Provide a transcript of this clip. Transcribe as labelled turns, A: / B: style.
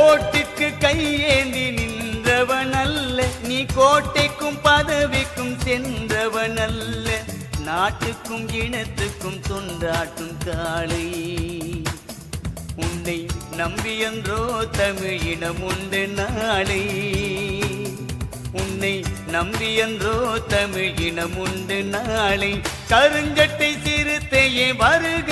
A: ஓட்டுக்கு கையேந்தி நின்றவன் அல்ல, நீ கோட்டைக்கும் பதவிக்கும் சென்றவன் அல்ல, நாட்டுக்கும் இனத்துக்கும் தொண்டாட்டும் காளை. உன்னை நம்பியன்றோ தமிழ் இனம் உண்டு நாளை, உன்னை நம்பியன்றோ தமிழ் இனம் உண்டு நாளை. கருஞ்சட்டை சிறுத்தையே வருக